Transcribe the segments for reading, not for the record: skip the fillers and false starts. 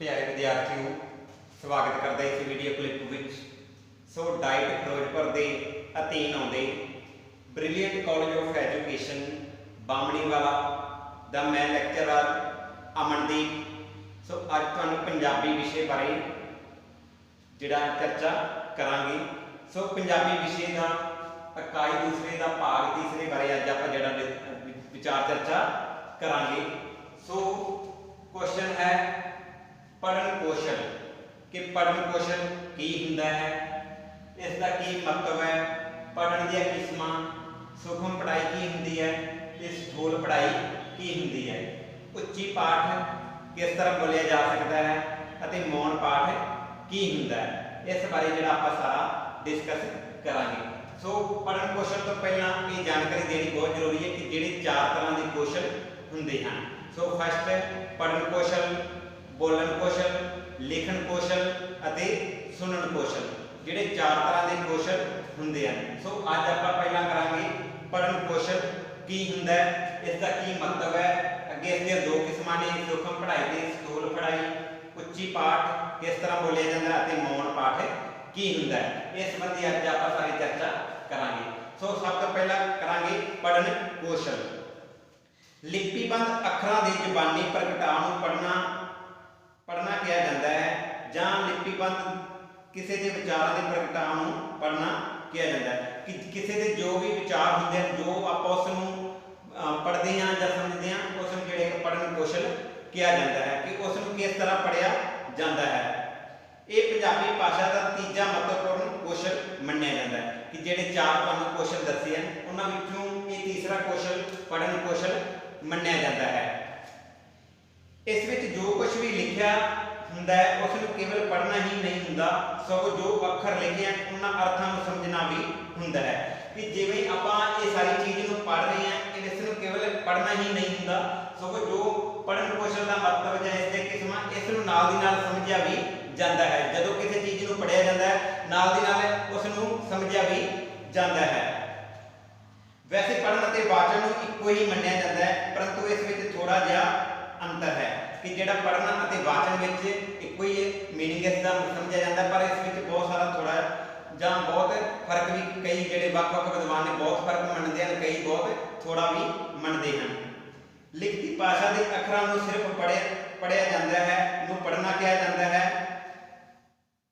प्यारे विद्यार्थियों, स्वागत करते इस वीडियो क्लिप विच। सो डाइट फिरोजपुर के अधीन आते ब्रिलियंट कॉलेज ऑफ एजुकेशन बामणीवाला दा मैं लैक्चरर अमनदीप। सो अज तुहानूं पंजाबी विषय बारे जिहड़ा चर्चा करांगे। सो पंजाबी विषय का इकाई दूसरे का भाग तीसरे बारे अज आपां जिहड़ा विचार चर्चा करांगे। सो क्वेश्चन है पढ़न कौशल कि पढ़न कौशल की हुंदा है, इसका की मतलब है, पढ़न दी किस्मां, सूक्ष्म पढ़ाई की हुंदी है, स्थूल पढ़ाई की हुंदी है, उच्ची पाठ किस तरह बोलिया जा सकता है अते मौन पाठ की हुंदा है, इस बारे जिहड़ा आपां सारा डिस्कस करांगे। सो पढ़न कौशल तो पहला ये जानकारी देनी बहुत जरूरी है कि जिहड़े चार तरह के कौशल हुंदे हैं। सो फस्ट पढ़न कौशल, बोलन कौशल, लिखण कौशल अते सुनन कौशल, जिहड़े चार तरह के कौशल हुंदे हैं। सो अज आपां पहला करांगे पढ़न कौशल की हुंदा है, इसका की मतलब है। अगे इसके दो किस्मां ने, सूक्ष्म पढ़ाई ते स्थूल पढ़ाई, उच्ची पाठ किस तरह बोलिया जाता है अते मौन पाठ की हुंदा है, इस संबंधी अज आपां सारी चर्चा करांगे। सो सब तो पहला करांगे पढ़न कौशल। लिपिबंध अखरां दी जबानी प्रगटाव नूं पढ़ना किया जाता है, जां लिपिबंध किसी के विचारों के प्रगटाव नूं पढ़ना किया जाता है कि किसी के जो भी विचार होंगे हैं, जो आप उसनूं पढ़ते हैं या समझते हैं, उसनूं जिहड़े पढ़न कौशल किया जाता है कि उसनूं किस तरह पढ़िया जाता है। ये पंजाबी भाषा का तीजा महत्वपूर्ण कौशल मन्निया जाता है कि जिहड़े चार तुहानूं कौशल दस्से हैं उन्हां विचों ये तीसरा कौशल पढ़न कौशल मन्निया जाता है। इस विच जो कुछ भी लिखिया हुंदा है उसनूं केवल पढ़ना ही नहीं हुंदा, सगों जो अखर लिखे हैं उन्हां अर्थां नूं समझना भी हुंदा है कि जिवें आपां ये सारी चीज़ नूं पढ़ रहे हैं, इसनूं केवल पढ़ना ही नहीं हुंदा, सगों जो पढ़न कौशल का मतलब जां इसके किस्मां इसनूं नाल दी नाल समझिया भी जाता है। जदों किसी चीज़ नूं पढ़िया जाता है नाल दी नाल उसनूं समझिया भी जाता है। वैसे पढ़न अते वाचन नूं इक्को ही मन्निया जाता है, परंतु इस विच थोड़ा जिहा अंतर है कि जिहड़ा पढ़ना अते वाचन विच इक्को ही मीनिंग इसका समझिया जाता है, पर इस विच बहुत सारा थोड़ा जां बहुत फर्क भी, कई जिहड़े वख-वख विद्वान ने बहुत फर्क मनदे हैं, कई बहुत थोड़ा भी मनदे हैं। लिखती भाषा के अखरां नूं सिर्फ पढ़िया जाता है, नूं पढ़ना किया जाता है,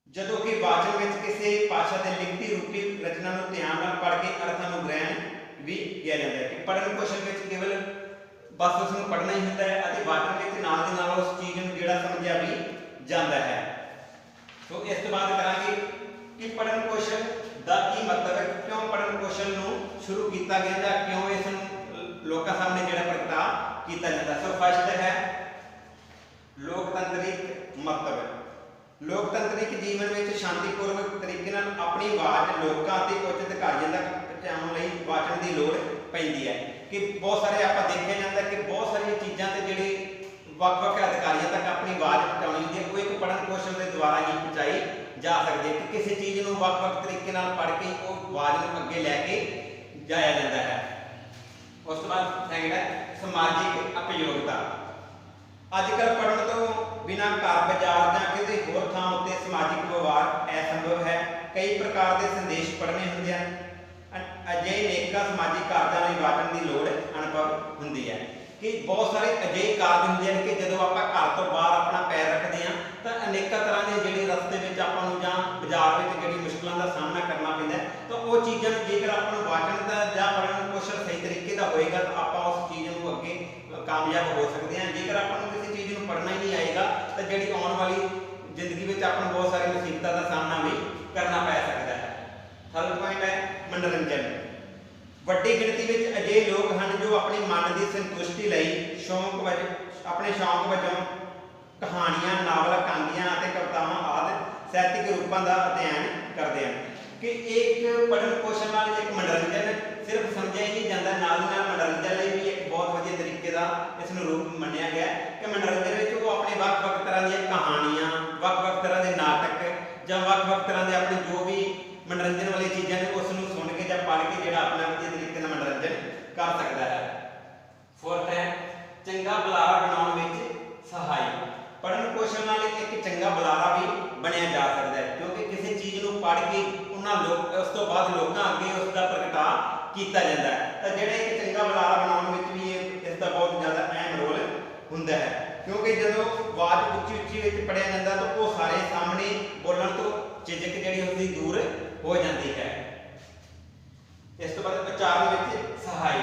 जदों कि वाचन विच किसी भाषा के लिखती रूपी रचना नूं ध्यान नाल पढ़ के अर्थां नूं ग्रहण भी किया जाता है कि पढ़न कौशल विच केवल बस उसनूं पढ़ना ही होता है अते वाचन विच नाल दी नाल उस चीज़ नूं जिहड़ा समझिया भी जाता है। तो इस तो बाद करांगे कि पढ़न कौशल दा की मतलब है, क्यों पढ़न कौशल नूं शुरू किया गया जां क्यों इस लोकां सामने जिहड़ा प्रगटा किया जाता है। सो फस्ट है लोकतंत्रिक महत्व। लोकतंत्रिक जीवन में शांतिपूर्वक तरीके नाल अपनी आवाज़ लोकां ते उच्च अधिकारियों तक पहुँचाउण लई वाचन की लोड़ पैंदी है कि बहुत सारे आप देखा जाता है कि बहुत सारी चीज़ां ते जिहड़ी वख-वख अधिकारियों तक अपनी आवाज़ पहुँचाउणी हुंदी है, वो एक पढ़न कौशल के द्वारा ही पहुँचाई जा सकती है कि किसी चीज़ को वख-वख तरीके नाल पढ़ के वो आवाज़ को अगे लैके जाया जाता है। उस तो बाद सेकंड है समाजिक उपयोगिता। अजकल पढ़न तो बिना घर बाजार जां किसी होर थां उत्ते समाजिक व्यवहार असंभव है। कई प्रकार के संदेश पढ़ने होंदे हैं, अजिहे अनेकां समाजिक कार्यां लई वाचन की लोड़ अनुभव हुंदी है कि बहुत सारे अजिहे कार्य होंदे हैं कि जदों आपां घर तो बाहर अपना पैर रखते हैं तो अनेकां तरह के जिहड़े रस्ते में आपां नूं जां बाजार में जिहड़ी मुश्किलों का सामना करना पैंदा है, तो वो चीज़ां जेकर आपां नूं वाचन का जां पढ़न कौशल सही तरीके का होएगा तो आपां उस चीज़ नूं अगे कामयाब हो सकते हैं। जेकर आपां नूं किसी चीज़ नूं पढ़ना ही नहीं आएगा तो जिहड़ी आउण वाली जिंदगी में आपां नूं बहुत सारी मुसीबतां का सामना भी करना पै सकता है। थर्ड पॉइंट है मनोरंजन। वड्डी गिणती में अजिहे लोग हैं जो अपनी मन की संतुष्टि लई अपने शौक वजों कहानियां, नावल, कांगियां और कवितावां आदि साहित्यिक रूपों का अध्ययन करते हैं कि एक पढ़न कौशल नाल एक मनोरंजन सिर्फ समझिया ही नहीं जाता, नाल मनोरंजन लई भी एक बहुत वधिया तरीके का इसनूं रूप मन्निया गया कि मनोरंजन में वो अपने वख-वख तरह दी कहानियां, वख-वख तरह के नाटक जां वख-वख तरह के अपने जो भी मनोरंजन वाली चीज़ां ने उसनूं सुन के जां पढ़ के जिहड़ा अपना वधिया तरीके का मनोरंजन कर सकता है। फोर्थ है चंगा बुलारा बनाउण विच सहाय। पढ़न कौशल नाल एक उस तो बाद लोगों अगे उसका प्रगटा किया जाता है। तो जोड़ा एक चंगा बुलारा बनाने में भी इसका बहुत ज़्यादा अहम रोल होंदा है, क्योंकि जो आवाज़ उच्ची उच्ची पढ़िया जाता तो वो सारे सामने बोलने तो झिझक जी उसकी दूर हो जाती है। इस तो बाद उच्चारण में सहाय,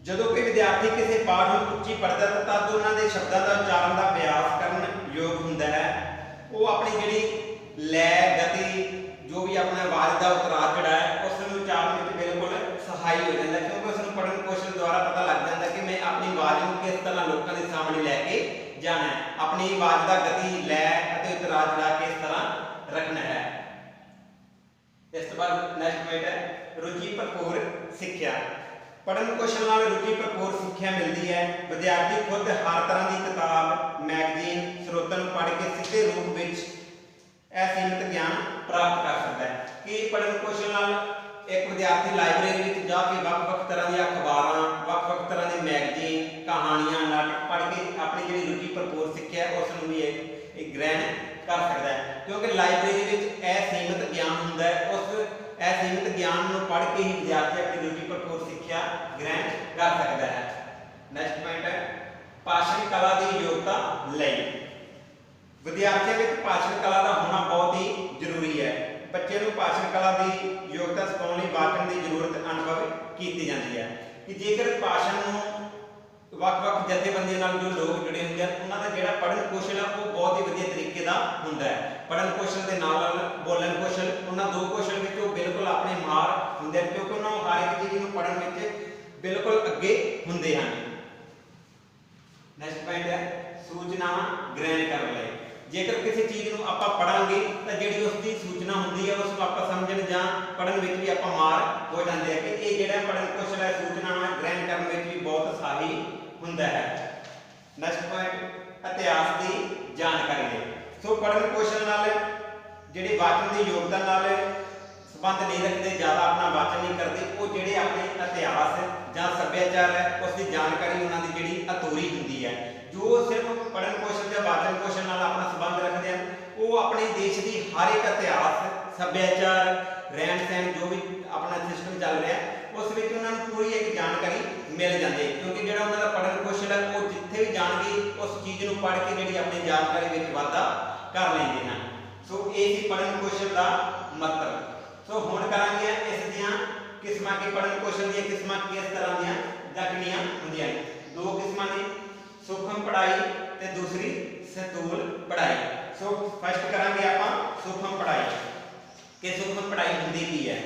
जो कोई विद्यार्थी किसी पाठ में उच्ची पढ़ता है तब उन्होंने शब्दों का उच्चारण का अभ्यास करने योग होंदा है। वो अपनी जी लै गति जो भी अपना आवाज़ का उतराव जोड़ा है उस उच्चारण में बिल्कुल सहाय हो जाता है, क्योंकि उसको पढ़न कौशल द्वारा पता लग जाता है कि मैं अपनी आवाज़ को किस तरह लोगों के सामने लैके जाना है, अपनी आवाज़ का गति लै उतराव जोड़ा किस तरह रखना है। इस तो बाद नैक्सट पॉइंट है रुचि भरपूर सिक्ख्या। पढ़न कौशल नाल रुचि भरपूर सिक्ख्या मिलती है। विद्यार्थी खुद हर तरह की किताब मैगजीन स्रोतों पढ़ के सीधे रूप में असीमित ज्ञान प्राप्त कर सकता है। कि पढ़न कौशल नाल एक विद्यार्थी लाइब्रेरी में जाके वक्-वक् तरह की अखबारां वक्-वक् तरह की मैगजीन कहानियां नाटक पढ़ के अपनी जी रुचि भरपूर सिक्ख्या उसनूं भी एक ग्रहण कर सकता है, क्योंकि लाइब्रेरी में असीमित ज्ञान होंदा है। उस असीमित ज्ञान को पढ़ के ही विद्यार्थी अपनी रुचि भरपूर सिक्ख्या ग्रहण कर सकता है। नैक्सट पॉइंट है भाषण कला की योग्यता लई। विद्यार्थियों में भाषण कला का होना बहुत ही जरूरी है। बच्चे को भाषण कला की योग्यता सिखाने लई वाचन की जरूरत अनुभव की जाती है। कि जेकर भाषण वक्-वक् जथेबंदियों नाल जो लोग जुड़े होंगे हैं उन्होंने जिहड़ा पढ़न कौशल है वो बहुत ही वधिया तरीके का होंदा है। पढ़न कौशल के नाल बोलन कौशल उन्होंने दो कौशल में बिल्कुल अपने मार होंगे, क्योंकि उन्होंने हर एक चीज़ को पढ़न में बिल्कुल अगे होंगे हैं। नैक्सट पॉइंट है सूचनावां ग्रहण करने लई। जेकर किसी चीज़ को आप पढ़ांगे तो जी उसकी सूचना होंगी है उसको आप समझण जां पढ़न में भी आप मार हो जाते हैं कि ये जो पढ़न कौशल है सूचनावां ग्रहण करने में भी बहुत सहाई होंदा है। नैक्सट पॉइंट इतिहास की जानकारी है। सो पढ़न कौशल नाल जिहड़े वाचन की योग्यता नाल संबंध नहीं रखते, ज़्यादा अपना वाचन नहीं करते, वो जिहड़े अपने इतिहास जां सभ्याचार है उसकी जानकारी उन्होंने जिहड़ी अधूरी होंदी है। जो सिर्फ पढ़न कौशल या वाचन कौशल नाल अपना संबंध रखते हैं वो अपने देश की हर एक इतिहास सभ्याचार रहन सहन जो भी अपना सिस्टम चल रहा है उस विच उन्होंने पूरी एक जानकारी मिल जाती है, क्योंकि जो उन्होंने पढ़न कौशल है वो जिथे भी जाएंगे उस चीज़ को पढ़ के जी अपनी जानकारी में वाधा कर लेंगे हैं। सो ये पढ़न कौशल का मतलब। सो हुण करांगे इस दियां किस्मां की पढ़न कौशल दी किस्मां किस तरह दियां दखणियां हुंदियां ने। दो किस्मां ने सूक्ष्म पढ़ाई ते दूसरी स्थूल पढ़ाई। सो फर्स्ट करांगे आपां सूक्ष्म पढ़ाई कि सूक्ष्म पढ़ाई हुंदी की है।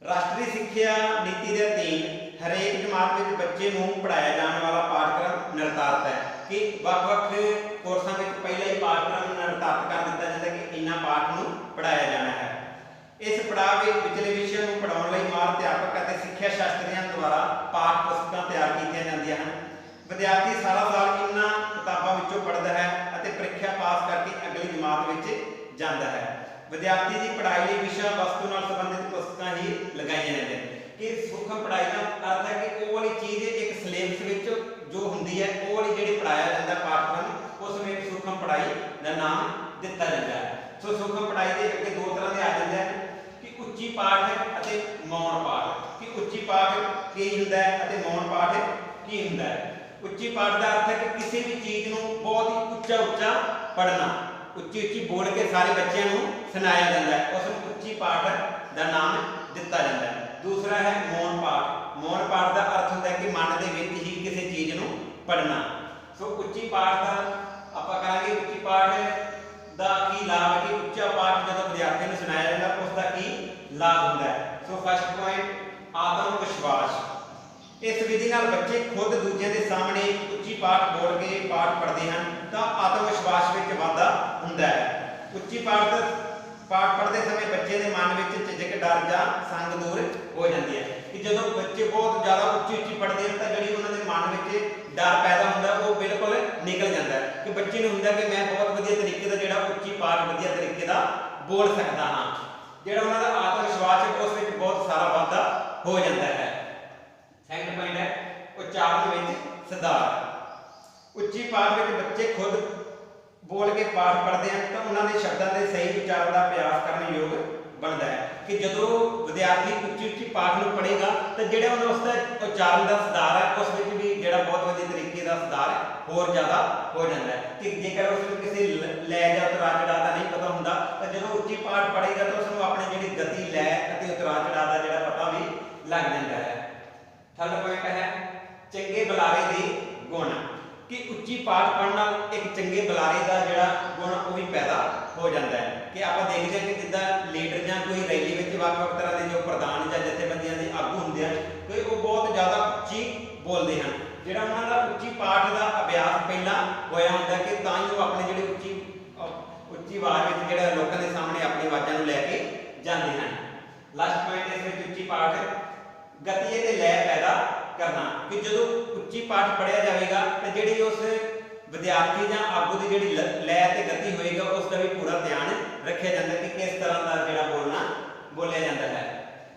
राष्ट्रीय शिक्षा नीति के अधीन हरेक जमात में बच्चे को पढ़ाया जाने वाला पाठक्रम निर्धारित है कि वक्-वक् कोर्सां में पहले ही पाठक्रम निर्धारित कर दिता जाता है कि इन्हां पाठ को पढ़ाया जाना है। इस पड़ाव में पिछले विषय को पढ़ाने लई माहिर अध्यापक और सिक्ख्या शास्त्रियों द्वारा पाठ पुस्तकां तैयार की जांदियां हैं। विद्यार्थी सारा साल इन्हां किताबां विचों पढ़दा है और परीक्षा पास करके अगली जमात में जाता है। विद्यार्थी की पढ़ाई लिए विषय वस्तु नाल संबंधित पुस्तकां ही लगाईयां जांदियां हैं। कि सूक्ष्म पढ़ाई का अर्थ है कि वो वाली चीज़ एक सिलेबस विच जो हुंदी है वो वाली जिहड़ी पढ़ाया जाता पाठक्रम उसमें एक सूक्ष्म पढ़ाई का नाम दिता जाता है। सो सूक्ष्म पढ़ाई के अगे दो तरह के आ जाते हैं कि उच्ची पाठ और मौन पाठ। कि उच्ची पाठ की हुंदा है और मौन पाठ की हुंदा है। उच्ची पाठ का अर्थ है कि किसी भी चीज़ को बहुत ही उच्चा उच्चा पढ़ना, उच्ची उच्ची बोल के सारे बच्चों को सुनाया जाता है, उसमें उच्ची पाठ का नाम दिता जाता है। दूसरा है मौन पाठ। मौन पाठ का अर्थ होता है कि मन के विच ही किसी चीज़ को पढ़ना। सो उच्ची पाठ का आप करेंगे उच्ची पाठ का की लाभ है कि उच्चा पाठ जो विद्यार्थियों को सुनाया जाता है उसका की लाभ होता है। सो फर्स्ट पॉइंट आत्मविश्वास। इस विधि नाल बच्चे खुद दूजे के सामने उच्ची पाठ बोल के पाठ पढ़ते हैं तो आत्मविश्वास में वाधा होता है। उच्ची पाठ पढ़ते समय बच्चे के मन में झिझक डर जा संग दूर हो जाती है। कि जो बच्चे बहुत ज़्यादा उच्ची उच्ची पढ़ते हैं तो जी उन्होंने मन में डर पैदा होता है वो बिल्कुल निकल जाता है। कि बच्चे को होंगे कि मैं बहुत वधिया तरीके का जो उच्ची पाठ वधिया तरीके का बोल सकता हाँ, जो उन्होंने आत्मविश्वास है उस बहुत सारा वाधा हो जाता है। सैकंड पॉइंट है उच्चारण में सुधार। उच्ची पाठ में बच्चे खुद बोल के पाठ पढ़ते हैं तो उन्होंने शब्दों के सही उच्चारण का अभ्यास करने योग ਬਣਦਾ ਹੈ ਕਿ ਜਦੋਂ ਵਿਦਿਆਰਥੀ ਉੱਚੀ ਉੱਚੀ ਪਾਠ ਨੂੰ ਪੜ੍ਹੇਗਾ ਤਾਂ ਜਿਹੜਾ ਉਹਨੂੰ ਉਸਦਾ ਉਚਾਰਨ ਦਾ ਸੁਧਾਰ ਹੈ ਉਸ ਵਿੱਚ ਵੀ ਜਿਹੜਾ ਬਹੁਤ ਵਧੀਆ ਤਰੀਕੇ ਦਾ ਸੁਧਾਰ ਹੋਰ ਜ਼ਿਆਦਾ ਹੋ ਜਾਂਦਾ ਹੈ ਕਿ ਜੇਕਰ ਉਸ ਨੂੰ ਕਿਸੇ ਲੈ ਜਾਂ ਉਤਰਾਅ ਚੜਾਅ ਦਾ ਨਹੀਂ ਪਤਾ ਹੁੰਦਾ ਤਾਂ ਜਦੋਂ ਉੱਚੀ ਪਾਠ ਪੜ੍ਹੇਗਾ ਤਾਂ ਉਸ ਨੂੰ ਆਪਣੀ ਜਿਹੜੀ ਗਤੀ ਲੈ ਅਤੇ ਉਤਰਾਅ ਚੜਾਅ ਦਾ ਜਿਹੜਾ ਪਤਾ ਵੀ ਲੱਗ ਜਾਂਦਾ ਹੈ। ਥਰਡ ਪੁਆਇੰਟ ਹੈ ਚੰਗੇ ਬੁਲਾਰੇ ਦੇ ਗੁਣ ਕਿ ਉੱਚੀ ਪਾਠ ਪੜ੍ਹਨ ਨਾਲ ਇੱਕ ਚੰਗੇ ਬੁਲਾਰੇ ਦਾ ਜਿਹੜਾ ਗੁਣ ਉਹ ਵੀ ਪੈਦਾ ਹੋ ਜਾਂਦਾ ਹੈ ਕਿ ਆਪਾਂ ਦੇਖਦੇ ਹਾਂ ਕਿ ਜਿੱਦਾਂ ਲੀਡਰ ਜਾਂ ਕੋਈ ਰੈਲੀ ਵਿੱਚ ਵੱਖ-ਵੱਖ ਤਰ੍ਹਾਂ ਦੇ ਜੋ ਪ੍ਰਧਾਨ ਜਾਂ ਜਥੇਬੰਦੀਆਂ ਦੇ ਆਗੂ ਹੁੰਦੇ ਹਨ ਕਿ ਉਹ ਬਹੁਤ ਜ਼ਿਆਦਾ ਉੱਚੀ ਬੋਲਦੇ ਹਨ। ਜਿਹੜਾ ਉਹਨਾਂ ਦਾ ਉੱਚੀ ਪਾਠ ਦਾ ਅਭਿਆਸ ਪਹਿਲਾਂ ਹੋਇਆ ਹੁੰਦਾ ਕਿ ਤਾਂ ਹੀ ਉਹ ਆਪਣੇ ਜਿਹੜੇ ਉੱਚੀ ਆਵਾਜ਼ ਵਿੱਚ ਜਿਹੜਾ ਲੋਕਾਂ ਦੇ ਸਾਹਮਣੇ ਆਪਣੀ ਆਵਾਜ਼ਾਂ ਨੂੰ ਲੈ ਕੇ ਜਾਂਦੇ ਹਨ। ਲਾਸਟ ਪੁਆਇੰਟ ਇਸ ਵਿੱਚ ਉੱਚੀ ਪਾਠ ਗਤੀ ਅਤੇ ਲੈਅ ਪੈਦਾ ਕਰਨਾ ਕਿ ਜਦੋਂ ਉੱਚੀ ਪਾਠ ਪੜ੍ਹਿਆ ਜਾਵੇਗਾ ਤਾਂ ਜਿਹੜੀ ਉਸ ਵਿਦਿਆਰਥੀ ਜਾਂ ਆਗੂ ਦੀ ਜਿਹੜੀ ਲੈਅ ਤੇ ਗਤੀ ਹੋਏਗਾ ਉਸ ਦਾ ਵੀ ਪੂਰਾ ਧਿਆਨ ਰੱਖਿਆ ਜਾਂਦਾ ਕਿ ਕਿਸ ਤਰ੍ਹਾਂ ਦਾ ਜਿਹੜਾ ਬੋਲਿਆ ਜਾਂਦਾ ਹੈ।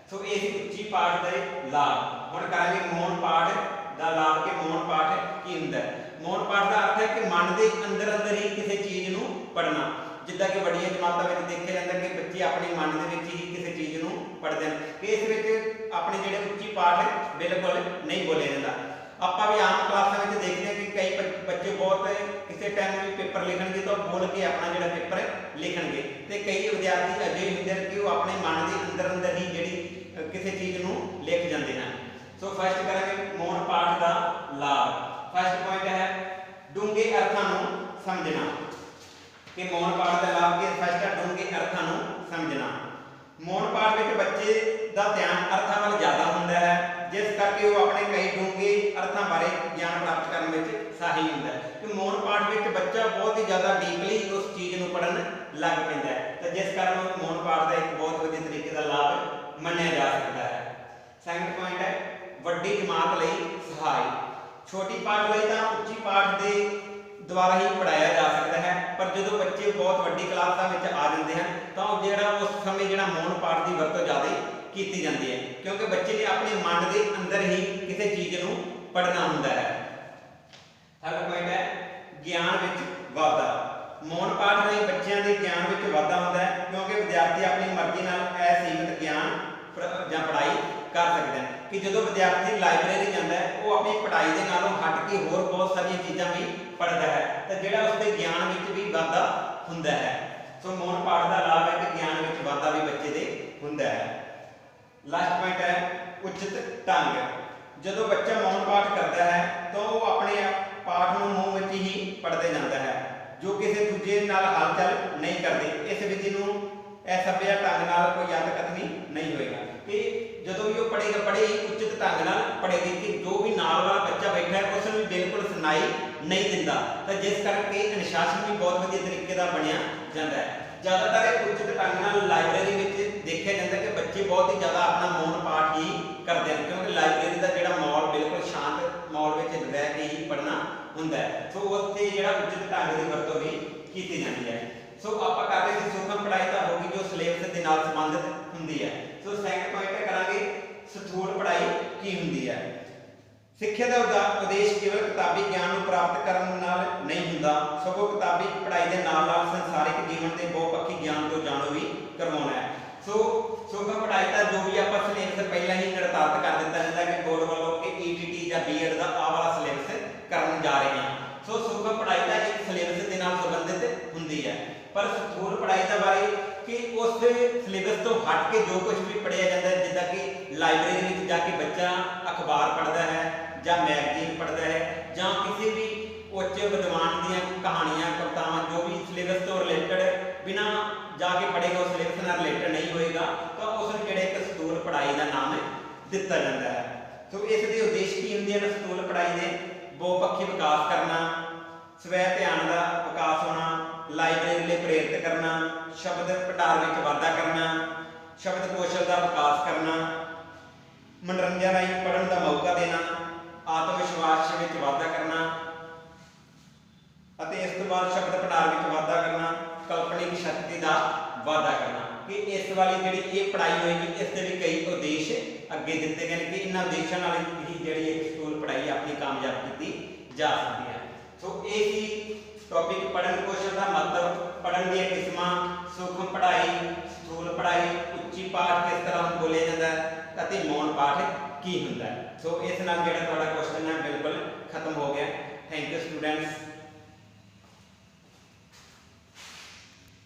ਸੋ ਇਹ ਸੀ ਉੱਚੀ ਪਾਠ ਦੇ ਲਾਭ। ਹੁਣ ਕਰਾਂਗੇ ਮੌਨ ਪਾਠ ਦਾ ਲਾਭ ਕਿ ਮੌਨ ਪਾਠ ਕੀ ਹੁੰਦਾ ਹੈ। ਮੌਨ ਪਾਠ ਦਾ ਅਰਥ ਹੈ ਕਿ ਮਨ ਦੇ ਅੰਦਰ ਹੀ ਕਿਸੇ ਚੀਜ਼ ਨੂੰ ਪੜ੍ਹਨਾ। ਜਿੱਦਾਂ ਕਿ ਵੱਡੀਆਂ ਜਮਾਤਾਂ ਵਿੱਚ ਦੇਖਿਆ ਜਾਂਦਾ ਕਿ ਬੱਚੇ ਆਪਣੇ ਮਨ ਦੇ ਵਿੱਚ ਹੀ ਕਿਸੇ ਚੀਜ਼ ਨੂੰ ਪੜ੍ਹਦੇ ਹਨ ਕਿ ਇਸ ਵਿੱਚ ਆਪਣੇ ਜਿਹੜੇ ਉੱਚੀ ਪਾਠ ਬਿਲਕੁਲ ਨਹੀਂ ਬੋਲਿਆ ਜਾਂਦਾ। ਆਪਾਂ ਵੀ ਆਮ ਕਲਾਸਾਂ ਵਿੱਚ ਦੇਖਦੇ ਹਾਂ ਕਿ ਕਈ ਬੱਚੇ ਬਹੁਤ ਕਿਸੇ ਟਾਈਮ ਵੀ ਪੇਪਰ ਲਿਖਣਗੇ ਤਾਂ ਬੋਲ ਕੇ ਆਪਣਾ ਜਿਹੜਾ ਪੇਪਰ ਲਿਖਣਗੇ ਤੇ ਕਈ ਵਿਦਿਆਰਥੀ ਅਜਿਹੇ ਹੁੰਦੇ ਹਨ ਕਿ ਉਹ ਆਪਣੇ ਮਨ ਦੇ ਅੰਦਰ ਹੀ ਜਿਹੜੀ ਕਿਸੇ ਚੀਜ਼ ਨੂੰ ਲਿਖ ਜਾਂਦੇ ਹਨ। ਸੋ ਫਸਟ ਕਰਾਂਗੇ ਮੌਨ ਪਾਠ ਦਾ ਲਾਭ। ਫਸਟ ਪੁਆਇੰਟ ਹੈ ਡੂੰਘੇ ਅਰਥਾਂ ਨੂੰ ਸਮਝਣਾ ਕਿ ਮੌਨ ਪਾਠ ਦਾ ਲਾਭ ਕੀ ਫਸਟ ਹੈ ਡੂੰਘੇ ਅਰਥਾਂ ਨੂੰ ਸਮਝਣਾ। ਮੌਨ ਪਾਠ ਵਿੱਚ ਬੱਚੇ ਦਾ ਧਿਆਨ ਅਰਥਾਂ ਵੱਲ ਜ਼ਿਆਦਾ ਹੁੰਦਾ ਹੈ ਜਿਸ ਕਰਕੇ ਉਹ ਆਪਣੇ ਕਈ ਡੂੰਘੇ ਅਰਥਾਂ ਬਾਰੇ ਗਿਆਨ ਪ੍ਰਾਪਤ ਕਰਨ ਵਿੱਚ ਸਹਾਈ ਹੁੰਦਾ ਹੈ ਕਿ ਮੌਨ ਪਾਠ ਵਿੱਚ ਬੱਚਾ ਬਹੁਤ ਹੀ ਜ਼ਿਆਦਾ ਡੀਪਲੀ ਉਸ ਚੀਜ਼ ਨੂੰ ਪੜ੍ਹਨ ਲੱਗ ਪੈਂਦਾ ਹੈ ਤਾਂ ਜਿਸ ਕਾਰਨ ਉਹ ਮੌਨ ਪਾਠ ਦਾ ਇੱਕ ਬਹੁਤ ਵਧੀਆ ਤਰੀਕੇ ਦਾ ਲਾਭ ਮੰਨਿਆ ਜਾ ਸਕਦਾ ਹੈ। ਸੈਕੰਡ ਪੁਆਇੰਟ ਹੈ ਵੱਡੀ ਜਮਾਤ ਲਈ ਸਹਾਈ। ਛੋਟੀ ਪਾਠ ਲਈ ਤਾਂ ਉੱਚੀ ਪਾਠ ਦੇ ਦੁਆਰਾ ਹੀ ਪੜਾਇਆ ਜਾ ਸਕਦਾ ਹੈ ਪਰ ਜਦੋਂ ਬੱਚੇ ਬਹੁਤ ਵੱਡੀ ਕਲਾਸਾਂ ਵਿੱਚ ਆ ਜਾਂਦੇ ਹਨ ਤਾਂ ਉਹ ਜਿਹੜਾ ਉਸ ਸਮੇਂ ਜਿਹੜਾ ਮੌਨ ਪਾਠ ਦੀ ਵਰਤੋਂ ਜ਼ਿਆਦਾ ਕੀਤੀ ਜਾਂਦੀ ਹੈ ਕਿਉਂਕਿ ਬੱਚੇ ਨੇ ਆਪਣੇ ਮਨ ਦੇ ਅੰਦਰ ਹੀ ਕਿਸੇ ਚੀਜ਼ ਨੂੰ ਪੜ੍ਹਨਾ ਹੁੰਦਾ ਹੈ। ਥਰਡ ਪੁਆਇੰਟ ਹੈ ਗਿਆਨ ਵਿੱਚ ਵਾਧਾ। ਮੌਨ ਪਾਠ ਰਾਹੀਂ ਬੱਚਿਆਂ ਦੇ ਗਿਆਨ ਵਿੱਚ ਵਾਧਾ ਹੁੰਦਾ ਹੈ ਕਿਉਂਕਿ ਵਿਦਿਆਰਥੀ ਆਪਣੀ ਮਰਜ਼ੀ ਨਾਲ ਅਸੀਮਿਤ ਗਿਆਨ ਜਾਂ ਪੜ੍ਹਾਈ ਕਰ ਸਕਦੇ ਹਨ ਕਿ ਜਦੋਂ ਵਿਦਿਆਰਥੀ ਲਾਇਬ੍ਰੇਰੀ ਜਾਂਦਾ ਹੈ ਉਹ ਆਪਣੀ ਪੜ੍ਹਾਈ ਦੇ ਨਾਲੋਂ ਹਟ ਕੇ ਹੋਰ ਬਹੁਤ ਸਾਰੀਆਂ ਚੀਜ਼ਾਂ ਵੀ ਪੜ੍ਹਦਾ ਹੈ ਤਾਂ ਜਿਹੜਾ ਉਸਦੇ ਗਿਆਨ ਵਿੱਚ ਵੀ ਵਾਧਾ ਹੁੰਦਾ ਹੈ। ਸੋ ਮੌਨ ਪਾਠ ਦਾ ਲਾਭ ਹੈ ਕਿ ਗਿਆਨ ਵਿੱਚ ਵਾਧਾ ਵੀ ਬੱਚੇ ਦੇ ਹੁੰਦਾ ਹੈ। ਲਾਸਟ ਪੁਆਇੰਟ ਹੈ ਉਚਿਤ ਢੰਗ। ਜਦੋਂ ਬੱਚਾ ਮੌਨ ਪਾਠ ਕਰਦਾ ਹੈ ਤਾਂ ਉਹ ਆਪਣੇ ਪਾਠ ਨੂੰ ਮੂੰਹ ਵਿੱਚ ਹੀ ਪੜ੍ਹਦੇ ਜਾਂਦਾ ਹੈ ਜੋ ਕਿਸੇ ਦੂਜੇ ਨਾਲ ਹਲਚਲ ਨਹੀਂ ਕਰਦੇ। ਇਸ ਵਿਧੀ ਨੂੰ ਅਸਭਿਆ ਢੰਗ ਨਾਲ ਕੋਈ ਯਾਦ ਕਥਨੀ ਨਹੀਂ ਹੋਏਗਾ ਕਿ ਜਦੋਂ ਵੀ ਉਹ ਪੜ੍ਹੇ ਉਚਿਤ ਢੰਗ ਨਾਲ ਪੜ੍ਹੇਗੀ ਕਿ ਜੋ ਵੀ ਨਾਲ ਵਾਲਾ ਬੱਚਾ ਬੈਠਾ ਹੈ ਉਸ ਨੂੰ ਵੀ ਬਿਲਕੁਲ ਸੁਣਾਈ ਨਹੀਂ ਦਿੰਦਾ ਤਾਂ ਜਿਸ ਕਰਕੇ ਅਨੁਸ਼ਾਸਨ ਵੀ ਬਹੁਤ ਵਧੀਆ ਤਰੀਕੇ ਦਾ ਬਣਿਆ ਜਾਂਦਾ ਹੈ। ਜ਼ਿਆਦਾਤਰ ਉਚਿਤ ਢੰਗ ਨਾਲ ਲਾਇਬ੍ਰੇਰੀ ਵਿੱਚ ਦੇਖਿਆ ਜਾਂਦਾ ਕਿ ਬੱਚੇ ਬਹੁਤ ਹੀ ਜ਼ਿਆਦਾ ਆਪਣਾ ਮੌਨ ਪਾਠ ਹੀ ਕਰਦੇ ਹਨ ਕਿਉਂਕਿ ਲਾਇਬ੍ਰੇਰੀ ਦਾ ਜਿਹੜਾ ਮਾਹੌਲ ਬਿਲਕੁਲ ਸ਼ਾਂਤ ਮਾਹੌਲ ਵਿੱਚ ਰਹਿ ਕੇ ਹੀ ਪੜ੍ਹਨਾ ਹੁੰਦਾ ਹੈ। ਸੋ ਉੱਥੇ ਜਿਹੜਾ ਉਚਿਤ ਢੰਗ ਦੀ ਵਰਤੋਂ ਵੀ ਕੀਤੀ ਜਾਂਦੀ ਹੈ। ਸੋ ਆਪਾਂ ਕਰ ਰਹੇ ਸੀ ਸੂਖਮ ਪੜ੍ਹਾਈ ਤਾਂ ਹੋਗੀ ਜੋ ਸਿਲੇਬਸ ਦੇ ਨਾਲ ਸੰਬੰਧਿਤ ਹੁੰਦੀ ਹੈ। ਸੋ ਸੈਕੰਡ ਪੁਆਇੰਟ ਕਰਾਂਗੇ ਸਥੂਲ ਪੜ੍ਹਾਈ ਕੀ ਹੁੰਦੀ ਹੈ। ਸਿੱਖਿਆ ਦਾ ਉਦੇਸ਼ ਕੇਵਲ ਕਿਤਾਬੀ ਗਿਆਨ ਨੂੰ ਪ੍ਰਾਪਤ ਕਰਨ ਨਾਲ ਨਹੀਂ ਹੁੰਦਾ ਸਗੋਂ ਕਿਤਾਬੀ ਪੜ੍ਹਾਈ ਦੇ ਨਾਲ ਨਾਲ ਸੰਸਾਰਿਕ ਜੀਵਨ ਦੇ ਬਹੁਪੱਖੀ ਗਿਆਨ ਤੋਂ ਜਾਣੂ ਵੀ ਕਰਵਾਉਣਾ ਹੈ। ਸੋ ਸੂਖਮ ਪੜ੍ਹਾਈ ਦਾ ਜੋ ਵੀ ਆਪਾਂ ਸਿਲੇਬਸ ਪਹਿਲਾਂ ਹੀ ਨਿਰਧਾਰਤ ਕਰ ਦਿੱਤਾ ਜਾਂਦਾ ਕਿ ਬੋਰਡ ਵੱਲੋਂ ਕਿ ETT ਜਾਂ B.Ed ਦਾ ਆਹ ਵਾਲਾ ਸਿਲੇਬਸ ਕਰਨ ਜਾ ਰਹੇ ਹਾਂ। ਸੋ ਸੂਖਮ ਪੜ੍ਹਾਈ ਦਾ ਇੱਕ ਸਿਲੇਬਸ ਦੇ ਨਾਲ ਸੰਬੰਧਿਤ ਹੁੰਦੀ ਹੈ ਪਰ ਸਥੂਲ ਪੜ੍ਹਾਈ ਦਾ ਬਾਰੇ ਕਿ ਉਸ ਸਿਲੇਬਸ ਤੋਂ ਹਟ ਕੇ ਜੋ ਕੁਝ ਵੀ ਪੜ੍ਹਿਆ ਜਾਂਦਾ ਹੈ ਜਿੱਦਾਂ ਕਿ ਲਾਇਬ੍ਰੇਰੀ ਵਿੱਚ ਜਾ ਕੇ ਬੱਚਾ ਅਖਬਾਰ ਪੜ੍ਹਦਾ ਹੈ ਜਾਂ ਮੈਗਜ਼ੀਨ ਪੜ੍ਹਦਾ ਹੈ ਜਾਂ ਕਿਸੇ ਵੀ ਉੱਚ ਵਿਦਵਾਨ ਦੀਆਂ ਕਹਾਣੀਆਂ ਕਵਿਤਾਵਾਂ ਜੋ ਵੀ ਸਿਲੇਬਸ ਤੋਂ ਰਿਲੇਟਡ ਬਿਨਾਂ ਜਾ ਕੇ ਪੜ੍ਹੇਗਾ ਉਸ ਸਿਲੇਬਸ ਨਾਲ ਰਿਲੇਟਡ ਨਹੀਂ ਹੋਏਗਾ ਤਾਂ ਉਸ ਨੂੰ ਜਿਹੜੇ ਇੱਕ ਸਥੂਲ ਪੜ੍ਹਾਈ ਦਾ ਨਾਮ ਦਿੱਤਾ ਜਾਂਦਾ ਹੈ। ਸੋ ਇਸ ਦੇ ਉਦੇਸ਼ ਕੀ ਹੁੰਦੇ ਹਨ ਸਥੂਲ ਪੜ੍ਹਾਈ ਦੇ ਬਹੁਪੱਖੀ ਵਿਕਾਸ ਕਰਨਾ, ਸਵੈ ਧਿਆਨ ਦਾ ਵਿਕਾਸ ਹੋਣਾ, ਲਾਇਬ੍ਰੇਰੀ ਲਈ ਪ੍ਰੇਰਿਤ ਕਰਨਾ, ਸ਼ਬਦ ਭੰਡਾਰ ਵਿੱਚ ਵਾਧਾ ਕਰਨਾ, ਸ਼ਬਦ ਕੌਸ਼ਲ ਦਾ ਵਿਕਾਸ ਕਰਨਾ, ਮਨੋਰੰਜਨ ਰਾਹੀਂ ਪੜ੍ਹਨ ਦਾ ਮੌਕਾ ਦੇਣਾ, ਆਤਮ ਵਿਸ਼ਵਾਸ ਵਿੱਚ ਵਾਧਾ ਕਰਨਾ ਅਤੇ ਇਸ ਤੋਂ ਬਾਅਦ ਸ਼ਬਦ ਭੰਡਾਰ ਵਿੱਚ ਵਾਧਾ ਕਰਨਾ, ਕਲਪਨਿਕ ਸ਼ਕਤੀ ਦਾ ਵਾਧਾ ਕਰਨਾ ਕਿ ਇਸ ਵਾਲੀ ਜਿਹੜੀ ਇਹ ਪੜ੍ਹਾਈ ਹੋਏਗੀ ਇਸ ਦੇ ਵੀ ਕਈ ਉਦੇਸ਼ ਅੱਗੇ ਦਿੱਤੇ ਗਏ ਨੇ ਕਿ ਇਹਨਾਂ ਉਦੇਸ਼ਾਂ ਨਾਲ ਹੀ ਜਿਹੜੀ ਇੱਕ ਸਕੂਲ ਪੜ੍ਹਾਈ ਆਪਣੀ ਕਾਮਯਾਬ ਕੀਤੀ ਜਾ ਸਕਦੀ ਹੈ। ਸੋ ਇਹ ਸੀ ਟੌਪਿਕ ਪੜ੍ਹਨ ਕੌਸ਼ਲ ਦਾ ਮਹੱਤਵ, ਪੜ੍ਹਨ ਦੀਆਂ ਕਿਸਮਾਂ, ਸੂਖਮ ਪੜ੍ਹਾਈ, ਸਥੂਲ ਪੜ੍ਹਾਈ, ਉੱਚੀ ਪਾਠ ਕਿਸ ਤਰ੍ਹਾਂ ਬੋਲਿਆ ਜਾਂਦਾ ਹੈ ਅਤੇ ਮੌਨ ਪਾਠ ਕੀ ਹੁੰਦਾ ਹੈ। ਸੋ ਇਸ ਨਾਲ ਜਿਹੜਾ ਤੁਹਾਡਾ ਕੁਐਸਚਨ ਹੈ ਬਿਲਕੁਲ ਖਤਮ ਹੋ ਗਿਆ। Thank you students.